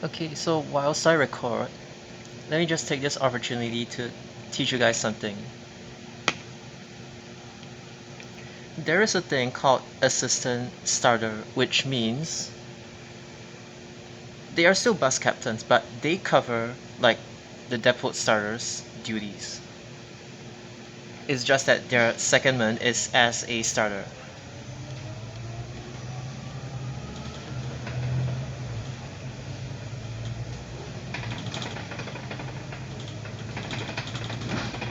Okay, so whilst I record, let me just take this opportunity to teach you guys something. There is a thing called assistant starter, which means they are still bus captains, but they cover like the depot starter's duties. It's just that their secondment is as a starter.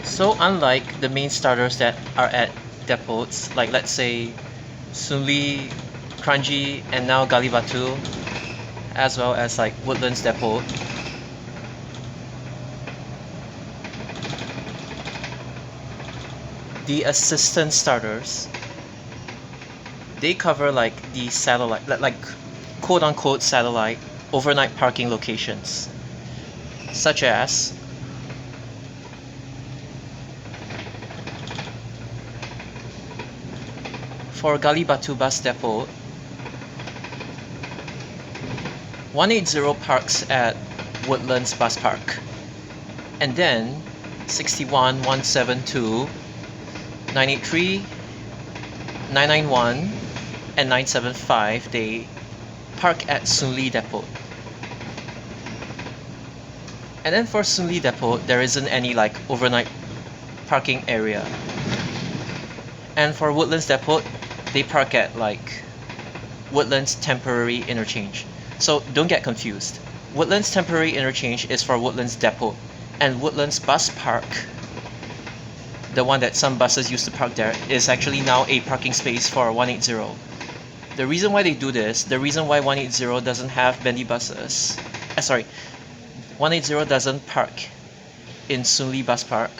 So unlike the main starters that are at depots, like let's say Sunli, Kranji, and now Galibatu, as well as like Woodlands Depot, the assistant starters, they cover like the satellite, like quote unquote satellite overnight parking locations, such as for Galibatu Bus Depot, 180 parks at Woodlands Bus Park, and then 61, 172, 983, 991, and 975 they park at Sunli Depot. And then for Sunli Depot, there isn't any like overnight parking area. And for Woodlands Depot, they park at like Woodlands Temporary Interchange. So don't get confused. Woodlands Temporary Interchange is for Woodlands Depot, and Woodlands Bus Park, the one that some buses used to park there, is actually now a parking space for 180. The reason why they do this, the reason why 180 doesn't have bendy buses, 180 doesn't park in Sunli Bus Park,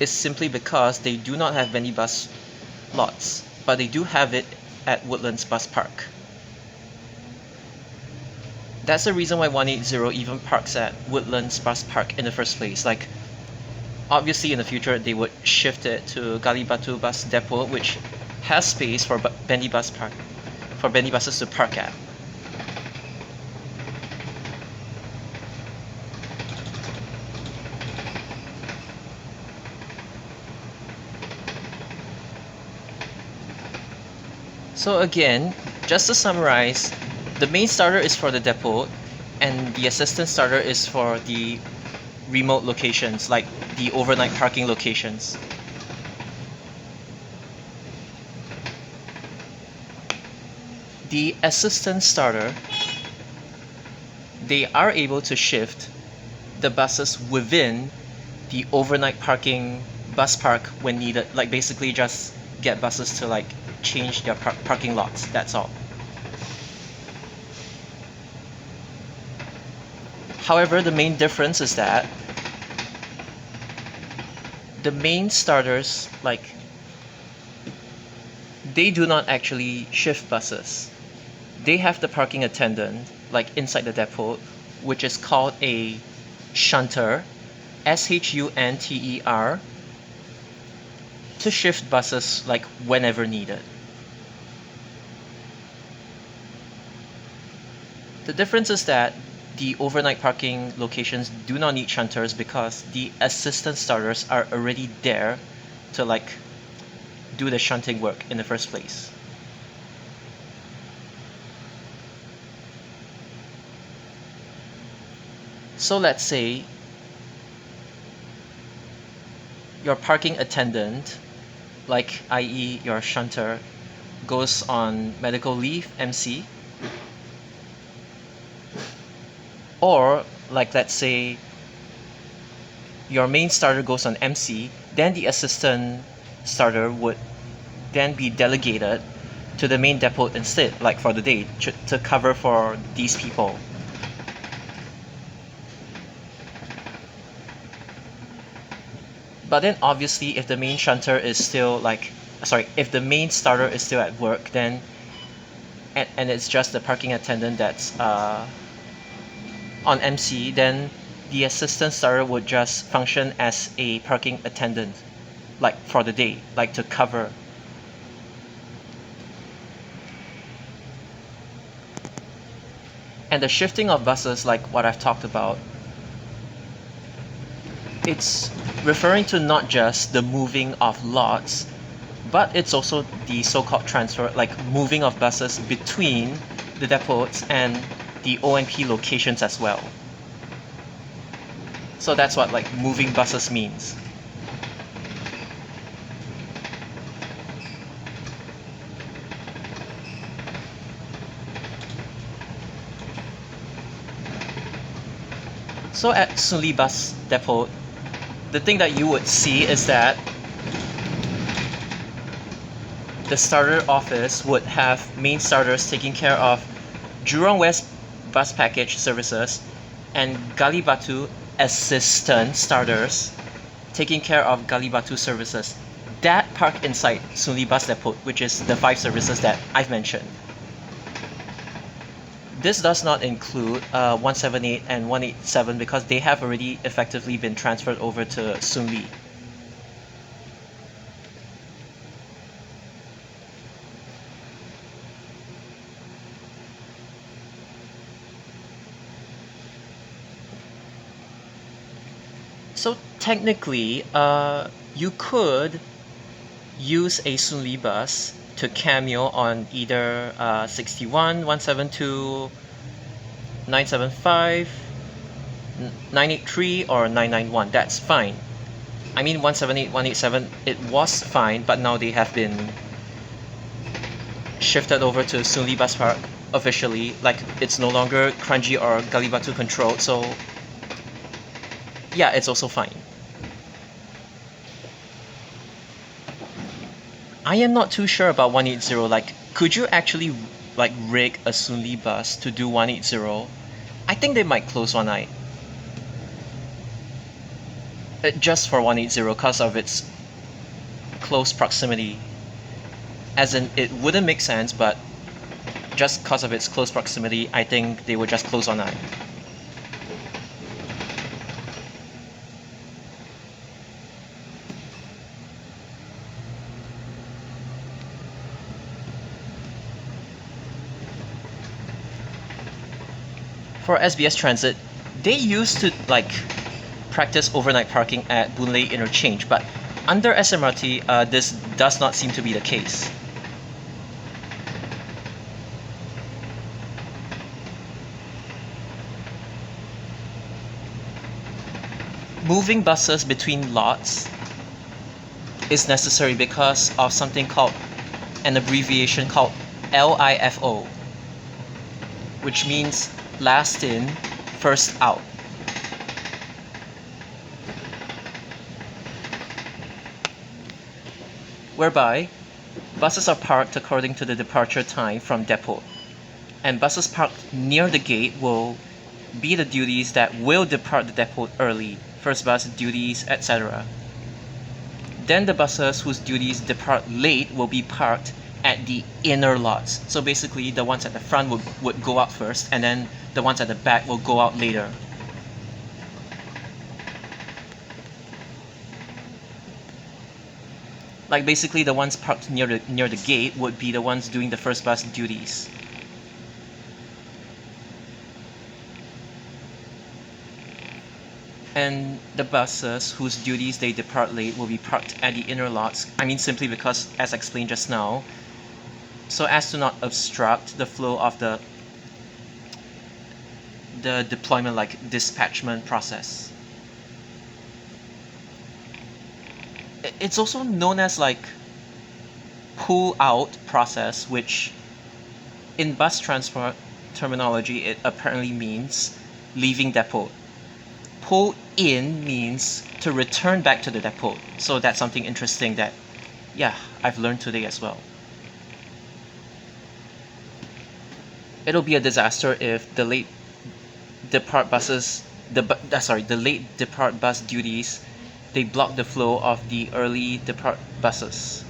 is simply because they do not have bendy bus lots, but they do have it at Woodlands Bus Park. That's the reason why 180 even parks at Woodlands Bus Park in the first place. Like, obviously in the future they would shift it to Galibatu Bus Depot, which has space for bendy buses to park at. So again, just to summarize, the main starter is for the depot, and the assistant starter is for the remote locations, like the overnight parking locations. The assistant starter, they are able to shift the buses within the overnight parking bus park when needed, like basically just get buses to like change their parking lots, that's all. However, the main difference is that the main starters, like, they do not actually shift buses. They have the parking attendant, like inside the depot, which is called a shunter, shunter, to shift buses like whenever needed. The difference is that the overnight parking locations do not need shunters because the assistant starters are already there to like do the shunting work in the first place. So let's say your parking attendant, like i.e. your shunter, goes on medical leave, MC, or like let's say your main starter goes on MC, then the assistant starter would then be delegated to the main depot instead, like for the day, to cover for these people. But then obviously if the main shunter is still like, if the main starter is still at work, then and it's just the parking attendant that's on MC, then the assistant starter would just function as a parking attendant, like for the day, like to cover. And the shifting of buses, like what I've talked about, it's referring to not just the moving of lots, but it's also the so-called transfer, like moving of buses between the depots and the OMP locations as well. So that's what like moving buses means. So at Sunli Bus Depot, the thing that you would see is that the starter office would have main starters taking care of Jurong West bus package services and Galibatu assistant starters taking care of Galibatu services that park inside Sunli Bus Depot, which is the 5 services that I've mentioned. This does not include 178 and 187 because they have already effectively been transferred over to Sunli. So technically, you could use a Sunli bus to cameo on either 61, 172, 975, 983, or 991. That's fine. I mean 178, 187, it was fine, but now they have been shifted over to Sunli Bus Park officially. Like, it's no longer Kranji or Galibatu controlled, so yeah, it's also fine. I am not too sure about 180. Like, could you actually like rig a Sunli bus to do 180? I think they might close one night. Just for 180 because of its close proximity. As in, it wouldn't make sense, but just because of its close proximity, I think they would just close one night. For SBS Transit, they used to like practice overnight parking at Boon Lay Interchange, but under SMRT, this does not seem to be the case. Moving buses between lots is necessary because of something called an abbreviation called LIFO, which means last in, first out. Whereby buses are parked according to the departure time from depot, and buses parked near the gate will be the duties that will depart the depot early, first bus duties, etc. Then the buses whose duties depart late will be parked at the inner lots. So basically the ones at the front would go out first, and then the ones at the back will go out later. Like, basically the ones parked near the gate would be the ones doing the first bus duties. And the buses whose duties they depart late will be parked at the inner lots. I mean, simply because, as explained just now, so as to not obstruct the flow of the deployment, like dispatchment process. It's also known as like pull out process, which in bus transport terminology it apparently means leaving depot. Pull in means to return back to the depot. So that's something interesting that, yeah, I've learned today as well. It'll be a disaster if the late depart buses, the late depart bus duties, they block the flow of the early depart buses.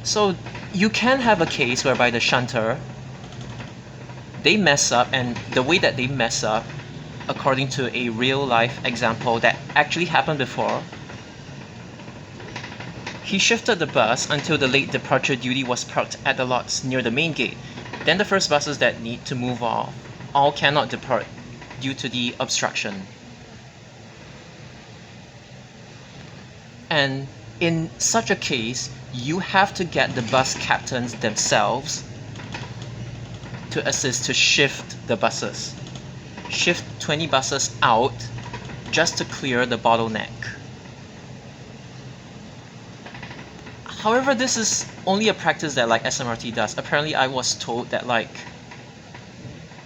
So you can have a case whereby the shunter, they mess up, and the way that they mess up, according to a real life example that actually happened before, He shifted the bus until the late departure duty was parked at the lots near the main gate. Then the first buses that need to move off all cannot depart due to the obstruction. And in such a case, you have to get the bus captains themselves to assist to shift the buses. Shift 20 buses out just to clear the bottleneck. However, this is only a practice that like SMRT does. Apparently, I was told that like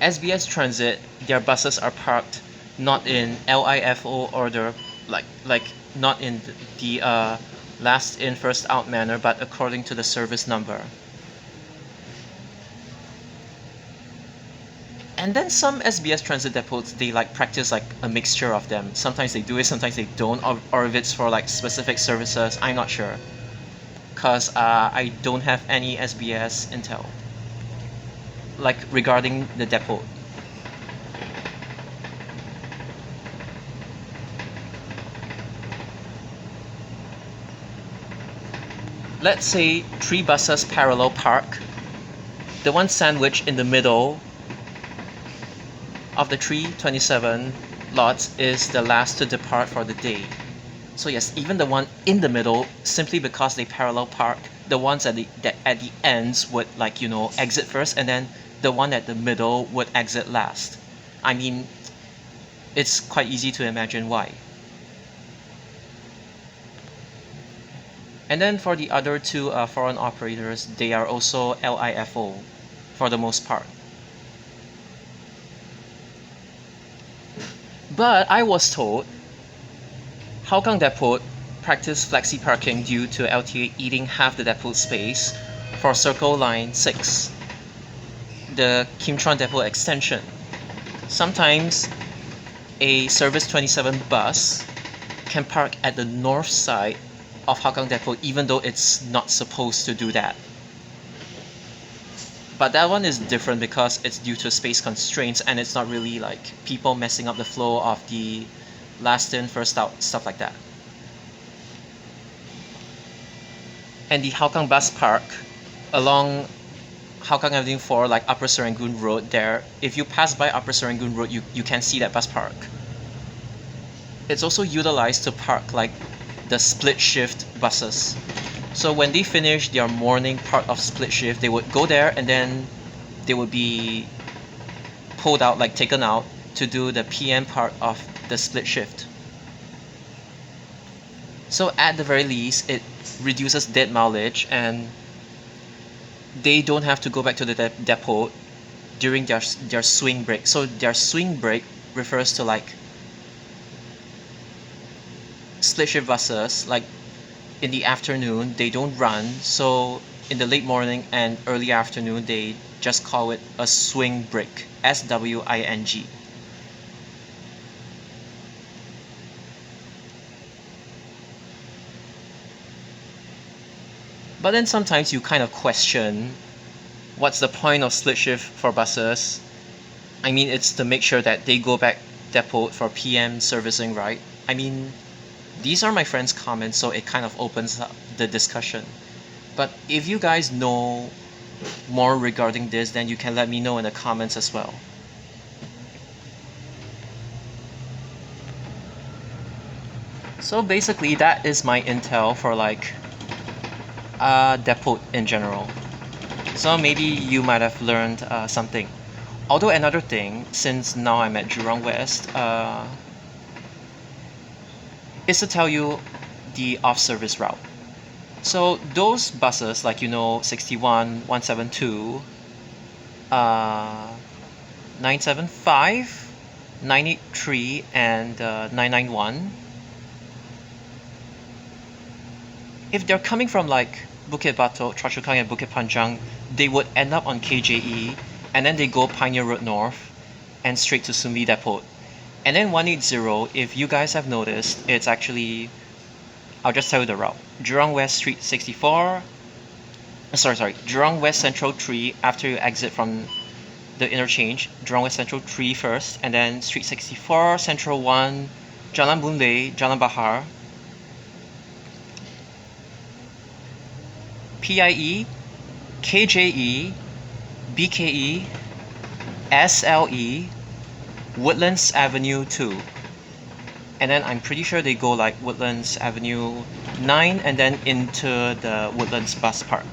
SBS Transit, their buses are parked not in LIFO order, like not in the last in first out manner, but according to the service number. And then some SBS Transit depots, they like practice like a mixture of them. Sometimes they do it, sometimes they don't, or if it's for like specific services, I'm not sure. Cause I don't have any SBS intel like regarding the depot. Let's say 3 buses parallel park. The one sandwiched in the middle of the 327 lots is the last to depart for the day. So yes, even the one in the middle, simply because they parallel park, the ones at the ends would like, you know, exit first, and then the one at the middle would exit last. I mean, it's quite easy to imagine why. And then for the other two foreign operators, they are also LIFO for the most part. But I was told Hougang Depot practiced flexi parking due to LTA eating half the depot space for Circle Line 6, the Kim Chuan Depot extension. Sometimes a Service 27 bus can park at the north side of Hougang Depot even though it's not supposed to do that. But that one is different because it's due to space constraints and it's not really like people messing up the flow of the last in, first out, stuff like that. And the Hougang bus park along Hougang Avenue 4, like Upper Serangoon Road there, if you pass by Upper Serangoon Road, you can see that bus park. It's also utilized to park like the split shift buses. So when they finish their morning part of split shift, they would go there and then they would be pulled out, like taken out, to do the PM part of the split shift. So at the very least, it reduces dead mileage and they don't have to go back to the depot during their swing break. So their swing break refers to like split shift buses, like in the afternoon they don't run, so in the late morning and early afternoon they just call it a swing break, SWING. But then sometimes you kind of question what's the point of split shift for buses. I mean, it's to make sure that they go back depot for PM servicing, right? I mean, these are my friends' comments, so it kind of opens up the discussion. But if you guys know more regarding this, then you can let me know in the comments as well. So basically, that is my intel for like depot in general. So maybe you might have learned something. Although another thing, since now I'm at Jurong West, is to tell you the off-service route. So those buses, like 61, 172, 975, 983, and 991, if they're coming from like Bukit Batok, Choa Chu Kang, and Bukit Panjang, they would end up on KJE, and then they go Pioneer Road North and straight to Soon Lee Depot. And then 180, if you guys have noticed, it's actually, I'll just tell you the route. Jurong West Street 64, Jurong West Central 3 after you exit from the interchange, Jurong West Central 3 first, and then Street 64, Central 1, Jalan Boon Lay, Jalan Bahar, PIE, KJE, BKE, SLE, Woodlands Avenue 2. And then I'm pretty sure they go like Woodlands Avenue 9 and then into the Woodlands Bus Park.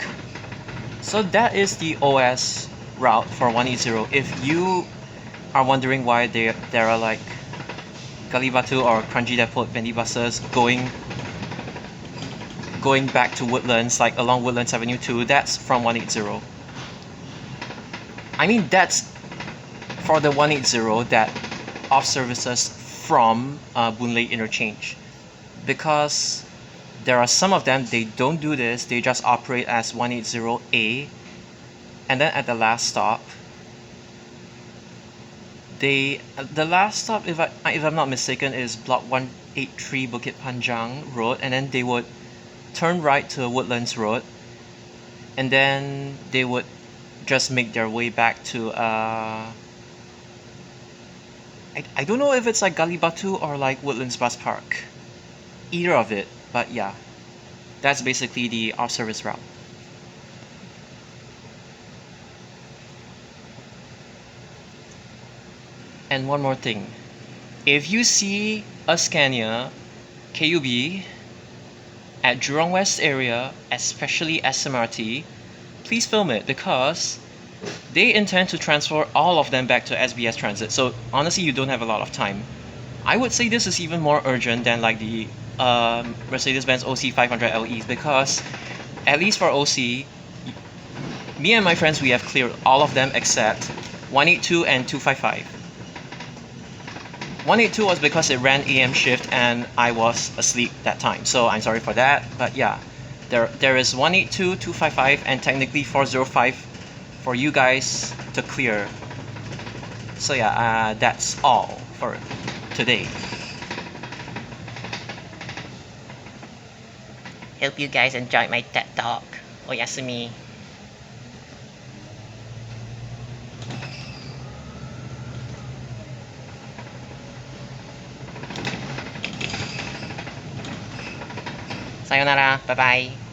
So that is the OS route for 180. If you are wondering why there are like Galibatu or Kranji Depot Bendy buses going back to Woodlands, like along Woodlands Avenue 2, that's from 180. I mean, that's for the 180 that off services from Boon Lay Interchange, because there are some of them they don't do this, they just operate as 180A, and then at the last stop the last stop, if I'm not mistaken, is block 183 Bukit Panjang Road, and then they would turn right to Woodlands Road, and then they would just make their way back to I don't know if it's like Galibatu or like Woodlands Bus Park, either of it, but yeah, that's basically the off service route. And one more thing, if you see a Scania KUB at Jurong West area, especially SMRT, please film it, because they intend to transfer all of them back to SBS Transit. So honestly, you don't have a lot of time. I would say this is even more urgent than like the Mercedes-Benz OC 500 LEs, because at least for OC, me and my friends, we have cleared all of them except 182 and 255. 182 was because it ran AM shift and I was asleep that time, so I'm sorry for that. But yeah, there is 182, 255, and technically 405 for you guys to clear. So yeah, that's all for today. Hope you guys enjoyed my TED Talk. Oyasumi. Sayonara. Bye-bye.